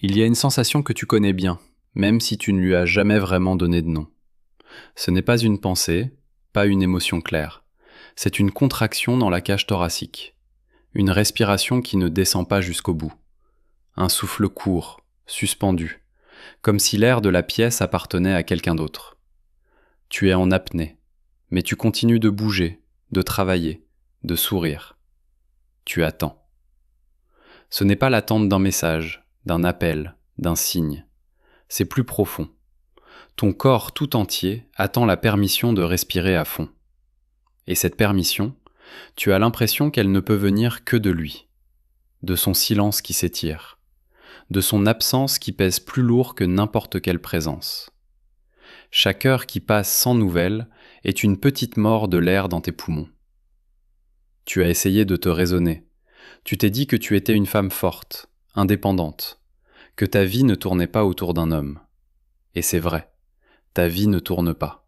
Il y a une sensation que tu connais bien, même si tu ne lui as jamais vraiment donné de nom. Ce n'est pas une pensée, pas une émotion claire. C'est une contraction dans la cage thoracique. Une respiration qui ne descend pas jusqu'au bout. Un souffle court, suspendu, comme si l'air de la pièce appartenait à quelqu'un d'autre. Tu es en apnée, mais tu continues de bouger, de travailler, de sourire. Tu attends. Ce n'est pas l'attente d'un message, d'un appel, d'un signe. C'est plus profond. Ton corps tout entier attend la permission de respirer à fond. Et cette permission, tu as l'impression qu'elle ne peut venir que de lui, de son silence qui s'étire, de son absence qui pèse plus lourd que n'importe quelle présence. Chaque heure qui passe sans nouvelles est une petite mort de l'air dans tes poumons. Tu as essayé de te raisonner. Tu t'es dit que tu étais une femme forte, indépendante, que ta vie ne tournait pas autour d'un homme. Et c'est vrai, ta vie ne tourne pas.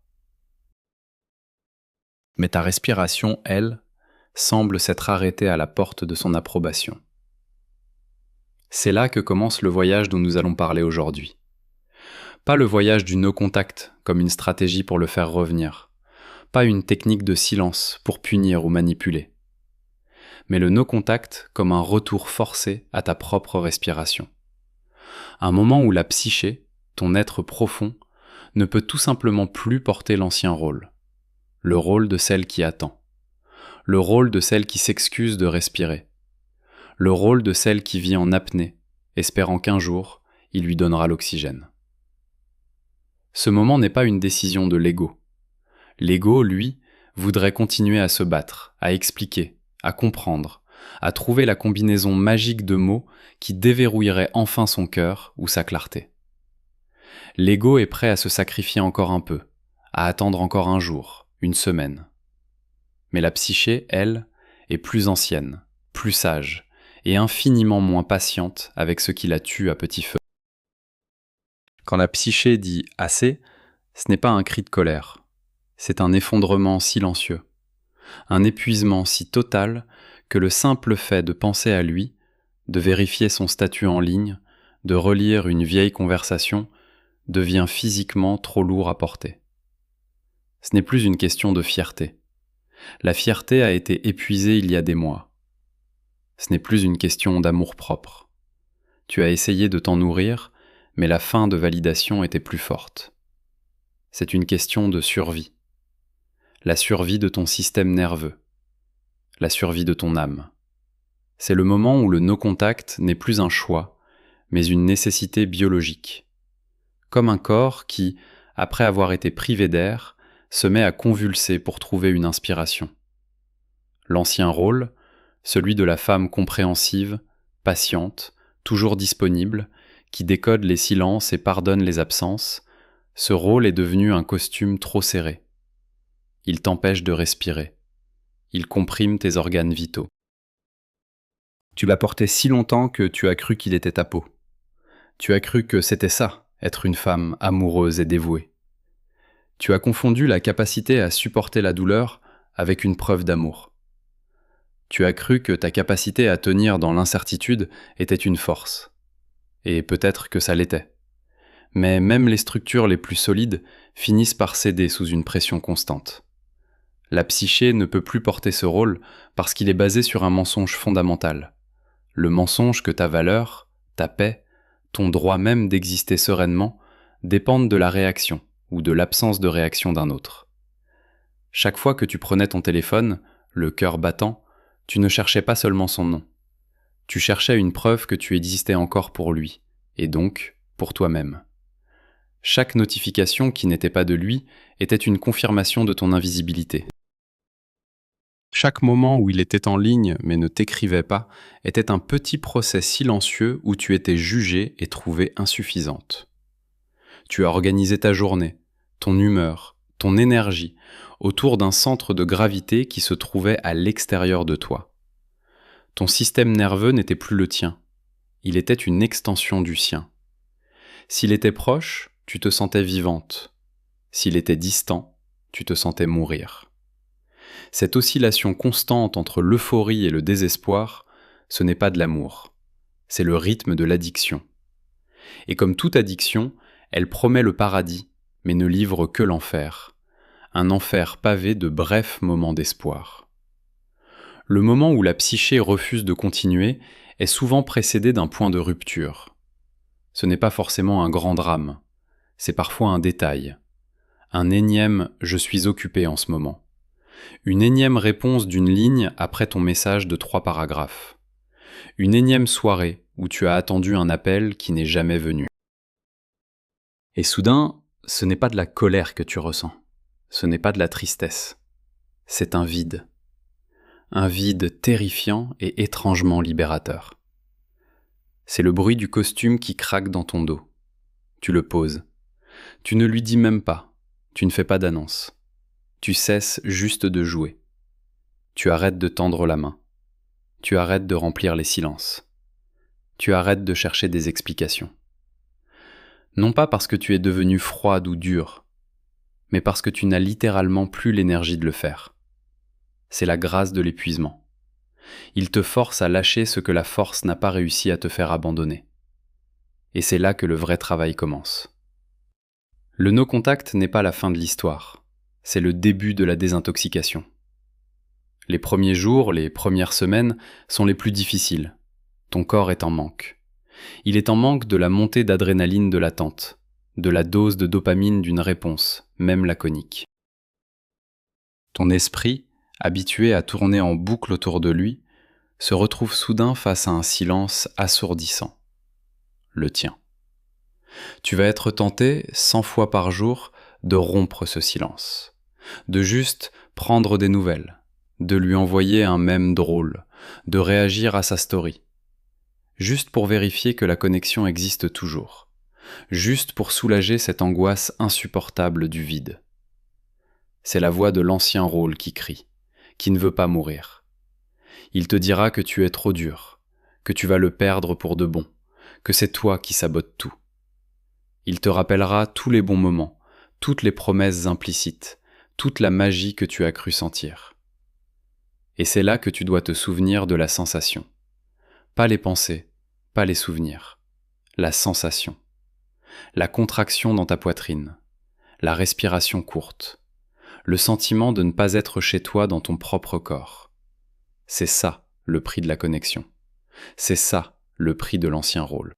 Mais ta respiration, elle, semble s'être arrêtée à la porte de son approbation. C'est là que commence le voyage dont nous allons parler aujourd'hui. Pas le voyage du no-contact comme une stratégie pour le faire revenir, pas une technique de silence pour punir ou manipuler, mais le no-contact comme un retour forcé à ta propre respiration. Un moment où la psyché, ton être profond, ne peut tout simplement plus porter l'ancien rôle. Le rôle de celle qui attend. Le rôle de celle qui s'excuse de respirer. Le rôle de celle qui vit en apnée, espérant qu'un jour, il lui donnera l'oxygène. Ce moment n'est pas une décision de l'ego. L'ego, lui, voudrait continuer à se battre, à expliquer, à comprendre, à trouver la combinaison magique de mots qui déverrouillerait enfin son cœur ou sa clarté. L'ego est prêt à se sacrifier encore un peu, à attendre encore un jour, une semaine. Mais la psyché, elle, est plus ancienne, plus sage, et infiniment moins patiente avec ce qui la tue à petit feu. Quand la psyché dit « assez », ce n'est pas un cri de colère, c'est un effondrement silencieux, un épuisement si total que le simple fait de penser à lui, de vérifier son statut en ligne, de relire une vieille conversation, devient physiquement trop lourd à porter. Ce n'est plus une question de fierté. La fierté a été épuisée il y a des mois. Ce n'est plus une question d'amour-propre. Tu as essayé de t'en nourrir, mais la faim de validation était plus forte. C'est une question de survie. La survie de ton système nerveux. La survie de ton âme. C'est le moment où le no-contact n'est plus un choix, mais une nécessité biologique. Comme un corps qui, après avoir été privé d'air, se met à convulser pour trouver une inspiration. L'ancien rôle, celui de la femme compréhensive, patiente, toujours disponible, qui décode les silences et pardonne les absences, ce rôle est devenu un costume trop serré. Il t'empêche de respirer. Il comprime tes organes vitaux. Tu l'as porté si longtemps que tu as cru qu'il était ta peau. Tu as cru que c'était ça, être une femme amoureuse et dévouée. Tu as confondu la capacité à supporter la douleur avec une preuve d'amour. Tu as cru que ta capacité à tenir dans l'incertitude était une force. Et peut-être que ça l'était. Mais même les structures les plus solides finissent par céder sous une pression constante. La psyché ne peut plus porter ce rôle parce qu'il est basé sur un mensonge fondamental. Le mensonge que ta valeur, ta paix, ton droit même d'exister sereinement dépendent de la réaction ou de l'absence de réaction d'un autre. Chaque fois que tu prenais ton téléphone, le cœur battant, tu ne cherchais pas seulement son nom. Tu cherchais une preuve que tu existais encore pour lui, et donc pour toi-même. Chaque notification qui n'était pas de lui était une confirmation de ton invisibilité. Chaque moment où il était en ligne mais ne t'écrivait pas était un petit procès silencieux où tu étais jugée et trouvée insuffisante. Tu as organisé ta journée, ton humeur, ton énergie autour d'un centre de gravité qui se trouvait à l'extérieur de toi. Ton système nerveux n'était plus le tien, il était une extension du sien. S'il était proche, tu te sentais vivante. S'il était distant, tu te sentais mourir. Cette oscillation constante entre l'euphorie et le désespoir, ce n'est pas de l'amour, c'est le rythme de l'addiction. Et comme toute addiction, elle promet le paradis, mais ne livre que l'enfer. Un enfer pavé de brefs moments d'espoir. Le moment où la psyché refuse de continuer est souvent précédé d'un point de rupture. Ce n'est pas forcément un grand drame, c'est parfois un détail. Un énième « je suis occupé en ce moment ». Une énième réponse d'une ligne après ton message de 3 paragraphes. Une énième soirée où tu as attendu un appel qui n'est jamais venu. Et soudain, ce n'est pas de la colère que tu ressens. Ce n'est pas de la tristesse. C'est un vide. Un vide terrifiant et étrangement libérateur. C'est le bruit du costume qui craque dans ton dos. Tu le poses. Tu ne lui dis même pas. Tu ne fais pas d'annonce. Tu cesses juste de jouer. Tu arrêtes de tendre la main. Tu arrêtes de remplir les silences. Tu arrêtes de chercher des explications. Non pas parce que tu es devenue froide ou dure, mais parce que tu n'as littéralement plus l'énergie de le faire. C'est la grâce de l'épuisement. Il te force à lâcher ce que la force n'a pas réussi à te faire abandonner. Et c'est là que le vrai travail commence. Le no-contact n'est pas la fin de l'histoire, c'est le début de la désintoxication. Les premiers jours, les premières semaines sont les plus difficiles. Ton corps est en manque. Il est en manque de la montée d'adrénaline de l'attente, de la dose de dopamine d'une réponse, même laconique. Ton esprit, habitué à tourner en boucle autour de lui, se retrouve soudain face à un silence assourdissant. Le tien. Tu vas être tenté, 100 fois par jour, de rompre ce silence, de juste prendre des nouvelles, de lui envoyer un mème drôle, de réagir à sa story, juste pour vérifier que la connexion existe toujours, juste pour soulager cette angoisse insupportable du vide. C'est la voix de l'ancien rôle qui crie, qui ne veut pas mourir. Il te dira que tu es trop dur, que tu vas le perdre pour de bon, que c'est toi qui sabotes tout. Il te rappellera tous les bons moments, toutes les promesses implicites, toute la magie que tu as cru sentir. Et c'est là que tu dois te souvenir de la sensation. Pas les pensées, pas les souvenirs. La sensation. La contraction dans ta poitrine. La respiration courte. Le sentiment de ne pas être chez toi dans ton propre corps. C'est ça, le prix de la connexion. C'est ça, le prix de l'ancien rôle.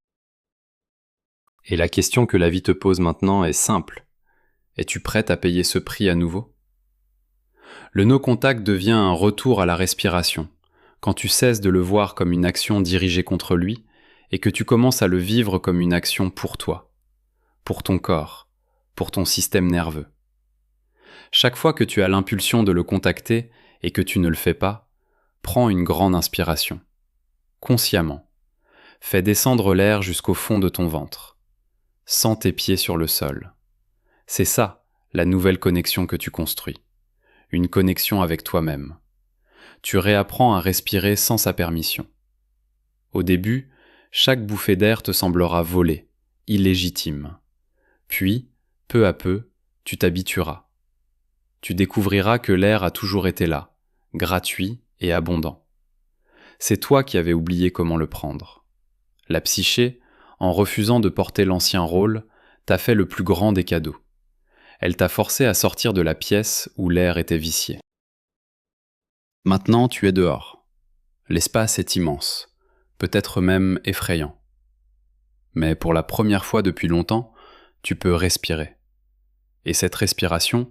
Et la question que la vie te pose maintenant est simple. Es-tu prête à payer ce prix à nouveau ? Le no-contact devient un retour à la respiration, quand tu cesses de le voir comme une action dirigée contre lui et que tu commences à le vivre comme une action pour toi, pour ton corps, pour ton système nerveux. Chaque fois que tu as l'impulsion de le contacter et que tu ne le fais pas, prends une grande inspiration. Consciemment. Fais descendre l'air jusqu'au fond de ton ventre. Sens tes pieds sur le sol. C'est ça, la nouvelle connexion que tu construis. Une connexion avec toi-même. Tu réapprends à respirer sans sa permission. Au début, chaque bouffée d'air te semblera volée, illégitime. Puis, peu à peu, tu t'habitueras. Tu découvriras que l'air a toujours été là, gratuit et abondant. C'est toi qui avais oublié comment le prendre. La psyché, en refusant de porter l'ancien rôle, t'a fait le plus grand des cadeaux. Elle t'a forcé à sortir de la pièce où l'air était vicié. Maintenant, tu es dehors. L'espace est immense, peut-être même effrayant. Mais pour la première fois depuis longtemps, tu peux respirer. Et cette respiration,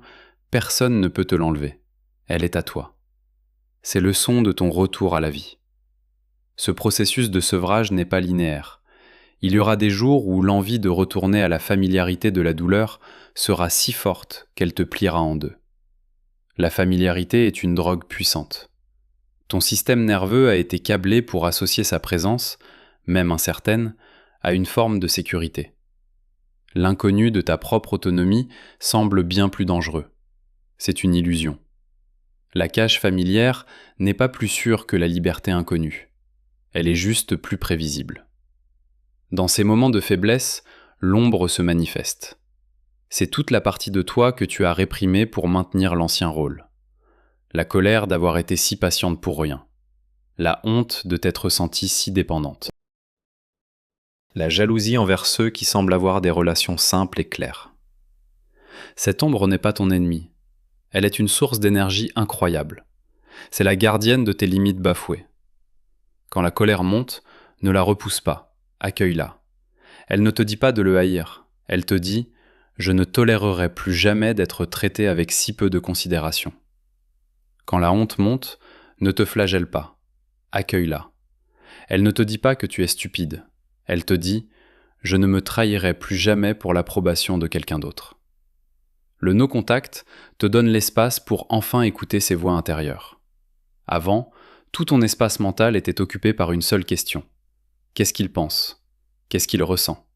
personne ne peut te l'enlever. Elle est à toi. C'est le son de ton retour à la vie. Ce processus de sevrage n'est pas linéaire. Il y aura des jours où l'envie de retourner à la familiarité de la douleur sera si forte qu'elle te pliera en deux. La familiarité est une drogue puissante. Ton système nerveux a été câblé pour associer sa présence, même incertaine, à une forme de sécurité. L'inconnu de ta propre autonomie semble bien plus dangereux. C'est une illusion. La cage familière n'est pas plus sûre que la liberté inconnue. Elle est juste plus prévisible. Dans ces moments de faiblesse, l'ombre se manifeste. C'est toute la partie de toi que tu as réprimée pour maintenir l'ancien rôle. La colère d'avoir été si patiente pour rien. La honte de t'être sentie si dépendante. La jalousie envers ceux qui semblent avoir des relations simples et claires. Cette ombre n'est pas ton ennemi. Elle est une source d'énergie incroyable. C'est la gardienne de tes limites bafouées. Quand la colère monte, ne la repousse pas, accueille-la. Elle ne te dit pas de le haïr, elle te dit « Je ne tolérerai plus jamais d'être traité avec si peu de considération ». Quand la honte monte, ne te flagelle pas, accueille-la. Elle ne te dit pas que tu es stupide, elle te dit « Je ne me trahirai plus jamais pour l'approbation de quelqu'un d'autre ». Le no-contact te donne l'espace pour enfin écouter ses voix intérieures. Avant, tout ton espace mental était occupé par une seule question. Qu'est-ce qu'il pense ? Qu'est-ce qu'il ressent ?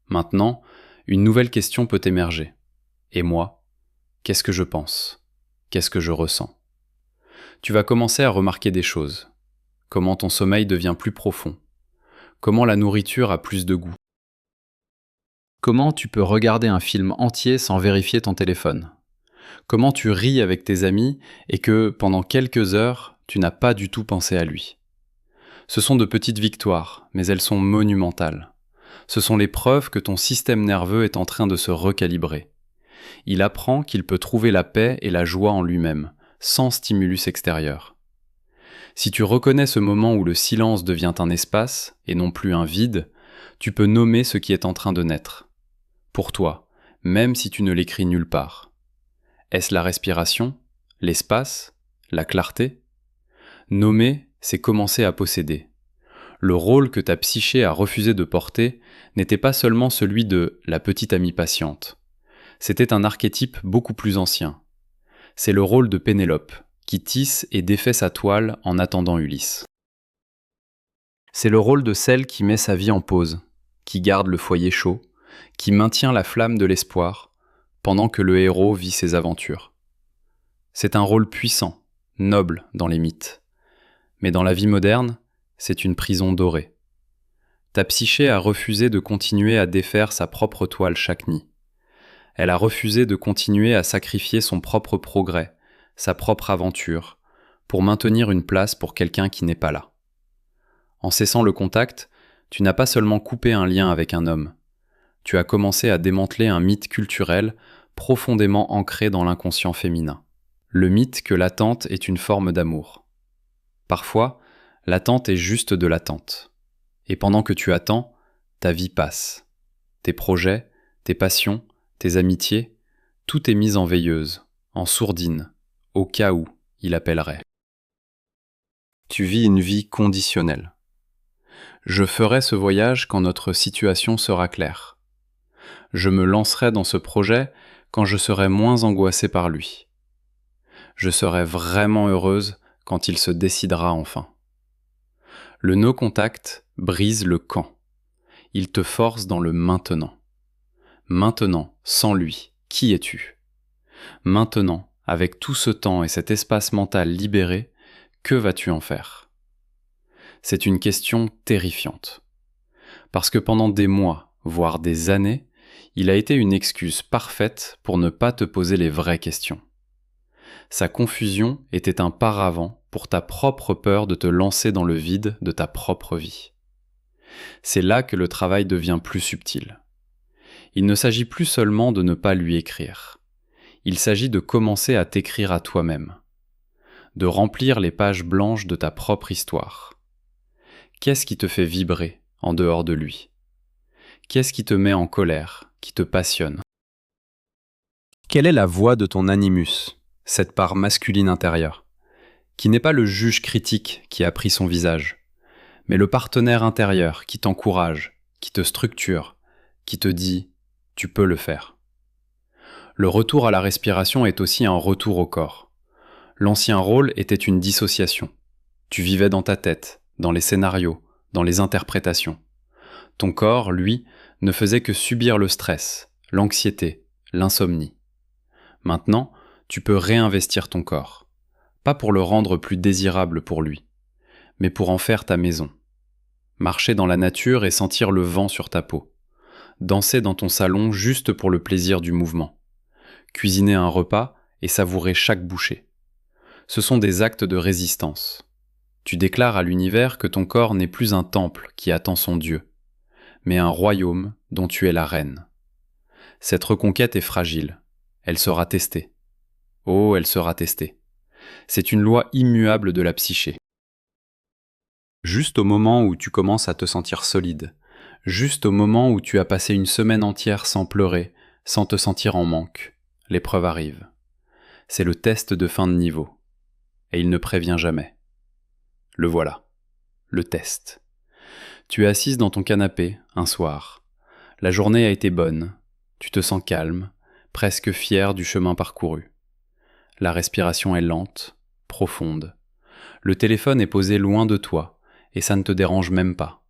Maintenant, une nouvelle question peut émerger. Et moi ? Qu'est-ce que je pense ? Qu'est-ce que je ressens ? Tu vas commencer à remarquer des choses. Comment ton sommeil devient plus profond. Comment la nourriture a plus de goût. Comment tu peux regarder un film entier sans vérifier ton téléphone. Comment tu ris avec tes amis et que, pendant quelques heures, tu n'as pas du tout pensé à lui. Ce sont de petites victoires, mais elles sont monumentales. Ce sont les preuves que ton système nerveux est en train de se recalibrer. Il apprend qu'il peut trouver la paix et la joie en lui-même, sans stimulus extérieur. Si tu reconnais ce moment où le silence devient un espace, et non plus un vide, tu peux nommer ce qui est en train de naître. Pour toi, même si tu ne l'écris nulle part. Est-ce la respiration, l'espace, la clarté ? Nommer, c'est commencer à posséder. Le rôle que ta psyché a refusé de porter n'était pas seulement celui de la petite amie patiente. C'était un archétype beaucoup plus ancien. C'est le rôle de Pénélope, qui tisse et défait sa toile en attendant Ulysse. C'est le rôle de celle qui met sa vie en pause, qui garde le foyer chaud, qui maintient la flamme de l'espoir, pendant que le héros vit ses aventures. C'est un rôle puissant, noble dans les mythes. Mais dans la vie moderne, c'est une prison dorée. Ta psyché a refusé de continuer à défaire sa propre toile chaque nuit. Elle a refusé de continuer à sacrifier son propre progrès, sa propre aventure, pour maintenir une place pour quelqu'un qui n'est pas là. En cessant le contact, tu n'as pas seulement coupé un lien avec un homme. Tu as commencé à démanteler un mythe culturel profondément ancré dans l'inconscient féminin. Le mythe que l'attente est une forme d'amour. Parfois, l'attente est juste de l'attente. Et pendant que tu attends, ta vie passe. Tes projets, tes passions, tes amitiés, tout est mis en veilleuse, en sourdine, au cas où il appellerait. Tu vis une vie conditionnelle. Je ferai ce voyage quand notre situation sera claire. Je me lancerai dans ce projet quand je serai moins angoissée par lui. Je serai vraiment heureuse quand il se décidera enfin. Le no-contact brise le quand. Il te force dans le maintenant. Maintenant, sans lui, qui es-tu ? Maintenant, avec tout ce temps et cet espace mental libéré, que vas-tu en faire ? C'est une question terrifiante. Parce que pendant des mois, voire des années, il a été une excuse parfaite pour ne pas te poser les vraies questions. Sa confusion était un paravent pour ta propre peur de te lancer dans le vide de ta propre vie. C'est là que le travail devient plus subtil. Il ne s'agit plus seulement de ne pas lui écrire. Il s'agit de commencer à t'écrire à toi-même. De remplir les pages blanches de ta propre histoire. Qu'est-ce qui te fait vibrer en dehors de lui ? Qu'est-ce qui te met en colère, qui te passionne ? Quelle est la voix de ton animus, cette part masculine intérieure, qui n'est pas le juge critique qui a pris son visage, mais le partenaire intérieur qui t'encourage, qui te structure, qui te dit « tu peux le faire ». Le retour à la respiration est aussi un retour au corps. L'ancien rôle était une dissociation. Tu vivais dans ta tête, dans les scénarios, dans les interprétations. Ton corps, lui, ne faisait que subir le stress, l'anxiété, l'insomnie. Maintenant, tu peux réinvestir ton corps. Pas pour le rendre plus désirable pour lui, mais pour en faire ta maison. Marcher dans la nature et sentir le vent sur ta peau. Danser dans ton salon juste pour le plaisir du mouvement. Cuisiner un repas et savourer chaque bouchée. Ce sont des actes de résistance. Tu déclares à l'univers que ton corps n'est plus un temple qui attend son Dieu, mais un royaume dont tu es la reine. Cette reconquête est fragile. Elle sera testée. Oh, elle sera testée. C'est une loi immuable de la psyché. Juste au moment où tu commences à te sentir solide, juste au moment où tu as passé une semaine entière sans pleurer, sans te sentir en manque, l'épreuve arrive. C'est le test de fin de niveau. Et il ne prévient jamais. Le voilà. Le test. Tu es assise dans ton canapé, un soir. La journée a été bonne. Tu te sens calme, presque fière du chemin parcouru. La respiration est lente, profonde. Le téléphone est posé loin de toi, et ça ne te dérange même pas.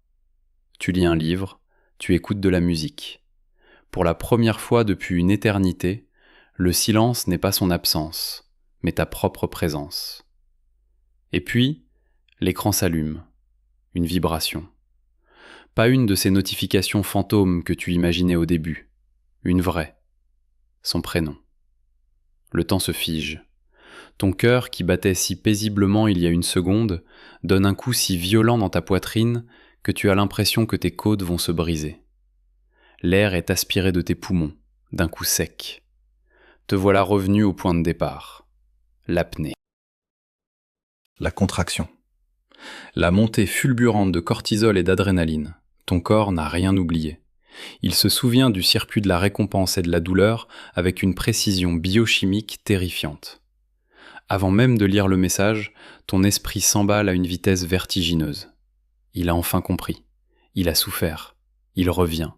Tu lis un livre, tu écoutes de la musique. Pour la première fois depuis une éternité, le silence n'est pas son absence, mais ta propre présence. Et puis, l'écran s'allume. Une vibration. Pas une de ces notifications fantômes que tu imaginais au début. Une vraie. Son prénom. Le temps se fige. Ton cœur, qui battait si paisiblement il y a une seconde, donne un coup si violent dans ta poitrine que tu as l'impression que tes côtes vont se briser. L'air est aspiré de tes poumons, d'un coup sec. Te voilà revenu au point de départ. L'apnée. La contraction. La montée fulgurante de cortisol et d'adrénaline. Ton corps n'a rien oublié. Il se souvient du circuit de la récompense et de la douleur avec une précision biochimique terrifiante. Avant même de lire le message, ton esprit s'emballe à une vitesse vertigineuse. Il a enfin compris. Il a souffert. Il revient.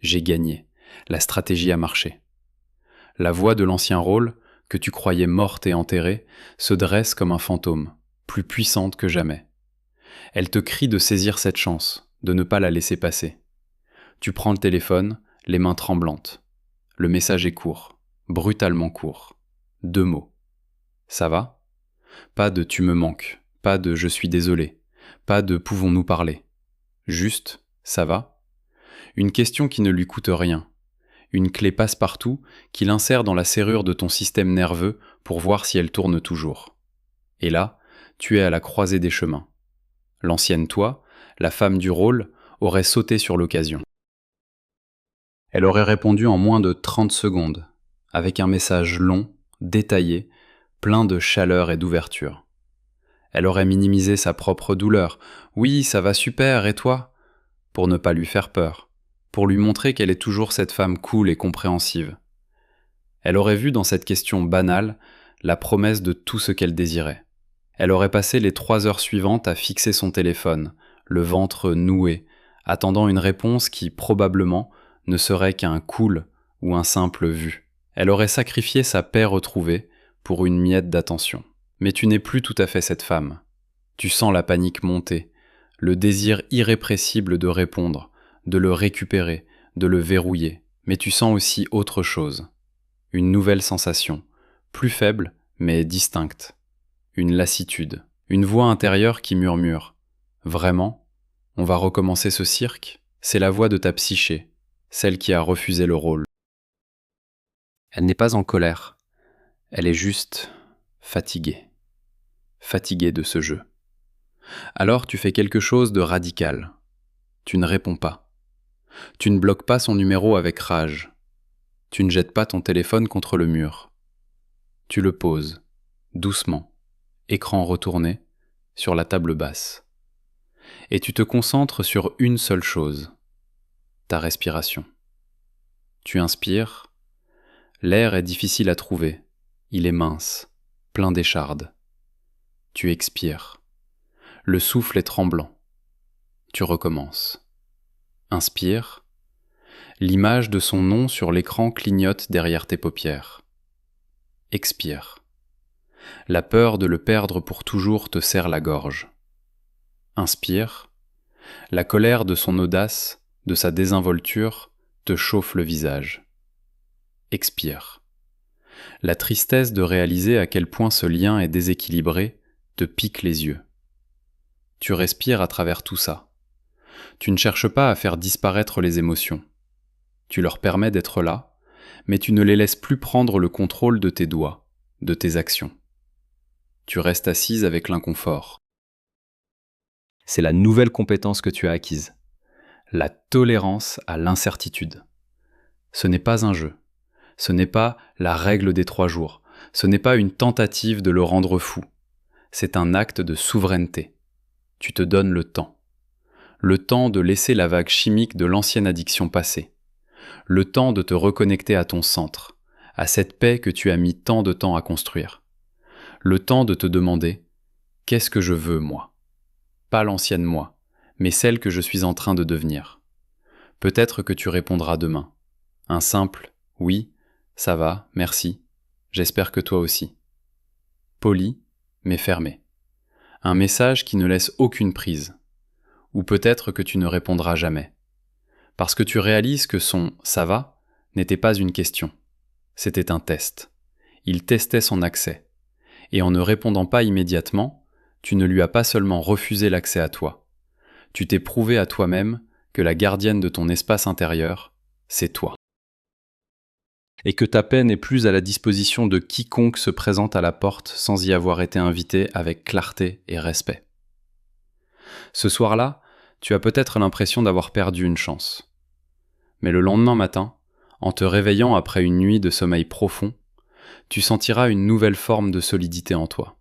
J'ai gagné. La stratégie a marché. La voix de l'ancien rôle, que tu croyais morte et enterrée, se dresse comme un fantôme, plus puissante que jamais. Elle te crie de saisir cette chance, de ne pas la laisser passer. Tu prends le téléphone, les mains tremblantes. Le message est court, brutalement court. 2 mots. Ça va ? Pas de tu me manques, pas de je suis désolé, pas de pouvons-nous parler. Juste, ça va ? Une question qui ne lui coûte rien. Une clé passe-partout qu'il insère dans la serrure de ton système nerveux pour voir si elle tourne toujours. Et là, tu es à la croisée des chemins. L'ancienne toi, la femme du rôle, aurait sauté sur l'occasion. Elle aurait répondu en moins de 30 secondes, avec un message long, détaillé, plein de chaleur et d'ouverture. Elle aurait minimisé sa propre douleur. « Oui, ça va super, et toi ?» Pour ne pas lui faire peur, pour lui montrer qu'elle est toujours cette femme cool et compréhensive. Elle aurait vu dans cette question banale la promesse de tout ce qu'elle désirait. Elle aurait passé les 3 heures suivantes à fixer son téléphone, le ventre noué, attendant une réponse qui, probablement, ne serait qu'un cool ou un simple vu. Elle aurait sacrifié sa paix retrouvée pour une miette d'attention. Mais tu n'es plus tout à fait cette femme. Tu sens la panique monter, le désir irrépressible de répondre, de le récupérer, de le verrouiller. Mais tu sens aussi autre chose. Une nouvelle sensation, plus faible mais distincte. Une lassitude, une voix intérieure qui murmure « Vraiment ? On va recommencer ce cirque ?» C'est la voix de ta psyché, celle qui a refusé le rôle. Elle n'est pas en colère, elle est juste fatiguée. Fatiguée de ce jeu. Alors tu fais quelque chose de radical. Tu ne réponds pas. Tu ne bloques pas son numéro avec rage. Tu ne jettes pas ton téléphone contre le mur. Tu le poses, doucement, écran retourné, sur la table basse. Et tu te concentres sur une seule chose, ta respiration. Tu inspires, l'air est difficile à trouver, il est mince, plein d'échardes. Tu expires, le souffle est tremblant. Tu recommences. Inspire, l'image de son nom sur l'écran clignote derrière tes paupières. Expire. La peur de le perdre pour toujours te serre la gorge. Inspire. La colère de son audace, de sa désinvolture, te chauffe le visage. Expire. La tristesse de réaliser à quel point ce lien est déséquilibré te pique les yeux. Tu respires à travers tout ça. Tu ne cherches pas à faire disparaître les émotions. Tu leur permets d'être là, mais tu ne les laisses plus prendre le contrôle de tes doigts, de tes actions. Tu restes assise avec l'inconfort. C'est la nouvelle compétence que tu as acquise. la tolérance à l'incertitude. Ce n'est pas un jeu, ce n'est pas la règle des 3 jours, ce n'est pas une tentative de le rendre fou, c'est un acte de souveraineté. Tu te donnes le temps de laisser la vague chimique de l'ancienne addiction passer, le temps de te reconnecter à ton centre, à cette paix que tu as mis tant de temps à construire, le temps de te demander « Qu'est-ce que je veux, moi ?» Pas l'ancienne moi, mais celle que je suis en train de devenir. Peut-être que tu répondras demain. Un simple « Oui, ça va, merci, j'espère que toi aussi ». Poli, mais fermé. Un message qui ne laisse aucune prise. Ou peut-être que tu ne répondras jamais. Parce que tu réalises que son « ça va » n'était pas une question. C'était un test. Il testait son accès. Et en ne répondant pas immédiatement, tu ne lui as pas seulement refusé l'accès à toi. Tu t'es prouvé à toi-même que la gardienne de ton espace intérieur, c'est toi. Et que ta paix n'est plus à la disposition de quiconque se présente à la porte sans y avoir été invité avec clarté et respect. Ce soir-là, tu as peut-être l'impression d'avoir perdu une chance. Mais le lendemain matin, en te réveillant après une nuit de sommeil profond, tu sentiras une nouvelle forme de solidité en toi.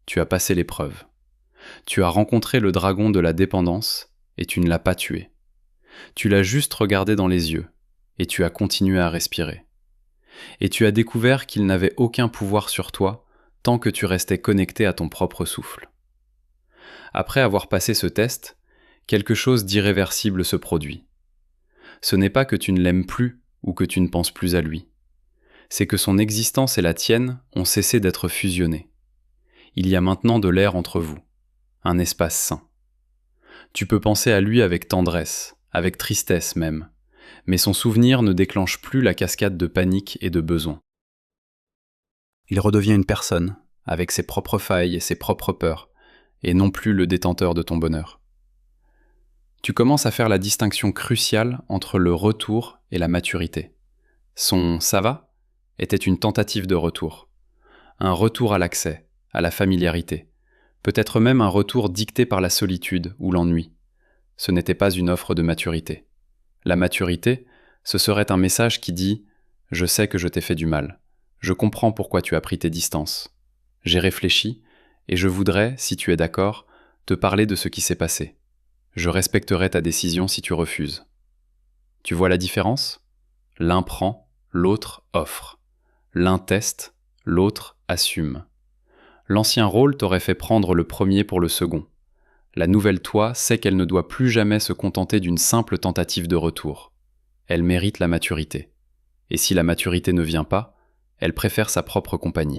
Tu as passé l'épreuve. Tu as rencontré le dragon de la dépendance et tu ne l'as pas tué. Tu l'as juste regardé dans les yeux et tu as continué à respirer. Et tu as découvert qu'il n'avait aucun pouvoir sur toi tant que tu restais connecté à ton propre souffle. Après avoir passé ce test, quelque chose d'irréversible se produit. Ce n'est pas que tu ne l'aimes plus ou que tu ne penses plus à lui. C'est que son existence et la tienne ont cessé d'être fusionnées. Il y a maintenant de l'air entre vous, un espace sain. Tu peux penser à lui avec tendresse, avec tristesse même, mais son souvenir ne déclenche plus la cascade de panique et de besoin. Il redevient une personne, avec ses propres failles et ses propres peurs, et non plus le détenteur de ton bonheur. Tu commences à faire la distinction cruciale entre le retour et la maturité. Son « ça va » était une tentative de retour. Un retour à l'accès, à la familiarité. Peut-être même un retour dicté par la solitude ou l'ennui. Ce n'était pas une offre de maturité. La maturité, ce serait un message qui dit « Je sais que je t'ai fait du mal. Je comprends pourquoi tu as pris tes distances. J'ai réfléchi et je voudrais, si tu es d'accord, te parler de ce qui s'est passé. Je respecterai ta décision si tu refuses. » Tu vois la différence ? L'un prend, l'autre offre. L'un teste, l'autre assume. L'ancien rôle t'aurait fait prendre le premier pour le second. La nouvelle toi sait qu'elle ne doit plus jamais se contenter d'une simple tentative de retour. Elle mérite la maturité. Et si la maturité ne vient pas, elle préfère sa propre compagnie.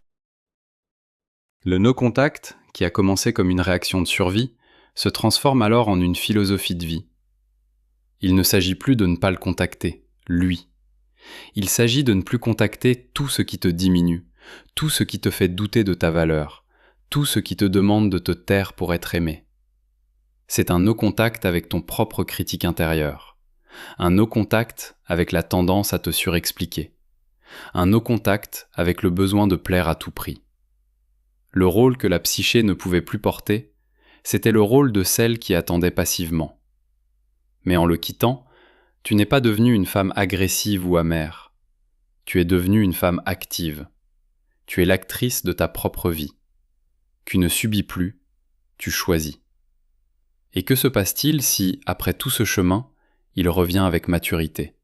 Le no-contact, qui a commencé comme une réaction de survie, se transforme alors en une philosophie de vie. Il ne s'agit plus de ne pas le contacter, lui. Il s'agit de ne plus contacter tout ce qui te diminue, tout ce qui te fait douter de ta valeur, tout ce qui te demande de te taire pour être aimé. C'est un no-contact avec ton propre critique intérieur, un no-contact avec la tendance à te surexpliquer, un no-contact avec le besoin de plaire à tout prix. Le rôle que la psyché ne pouvait plus porter, c'était le rôle de celle qui attendait passivement. Mais en le quittant, tu n'es pas devenue une femme agressive ou amère. Tu es devenue une femme active. Tu es l'actrice de ta propre vie. Tu ne subis plus, tu choisis. Et que se passe-t-il si, après tout ce chemin, il revient avec maturité ?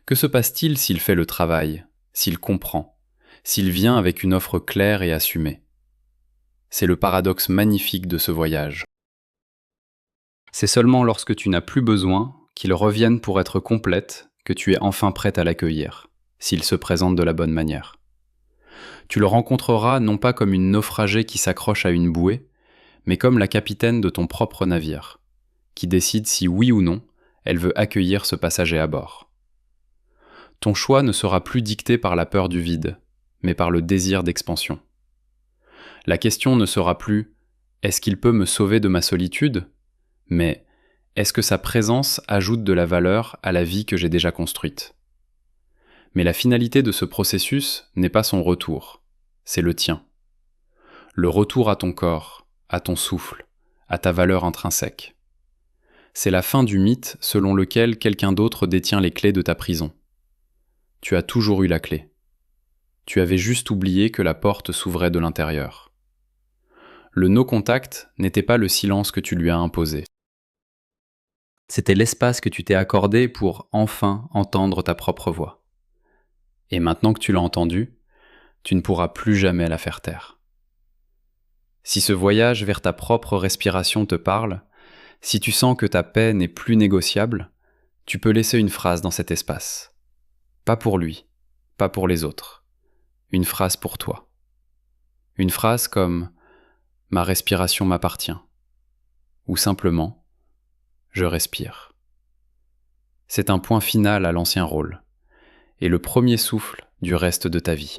Que se passe-t-il s'il fait le travail, s'il comprend, s'il vient avec une offre claire et assumée ? C'est le paradoxe magnifique de ce voyage. C'est seulement lorsque tu n'as plus besoin qu'il revienne pour être complète que tu es enfin prête à l'accueillir, s'il se présente de la bonne manière. Tu le rencontreras non pas comme une naufragée qui s'accroche à une bouée, mais comme la capitaine de ton propre navire, qui décide si oui ou non elle veut accueillir ce passager à bord. Ton choix ne sera plus dicté par la peur du vide, mais par le désir d'expansion. La question ne sera plus « est-ce qu'il peut me sauver de ma solitude ?» mais « est-ce que sa présence ajoute de la valeur à la vie que j'ai déjà construite ?» Mais la finalité de ce processus n'est pas son retour, c'est le tien. Le retour à ton corps, à ton souffle, à ta valeur intrinsèque. C'est la fin du mythe selon lequel quelqu'un d'autre détient les clés de ta prison. Tu as toujours eu la clé. Tu avais juste oublié que la porte s'ouvrait de l'intérieur. Le no-contact n'était pas le silence que tu lui as imposé. C'était l'espace que tu t'es accordé pour enfin entendre ta propre voix. Et maintenant que tu l'as entendue, tu ne pourras plus jamais la faire taire. Si ce voyage vers ta propre respiration te parle, si tu sens que ta paix n'est plus négociable, tu peux laisser une phrase dans cet espace. Pas pour lui, pas pour les autres. Une phrase pour toi. Une phrase comme « Ma respiration m'appartient » ou simplement « Je respire ». C'est un point final à l'ancien rôle et le premier souffle du reste de ta vie.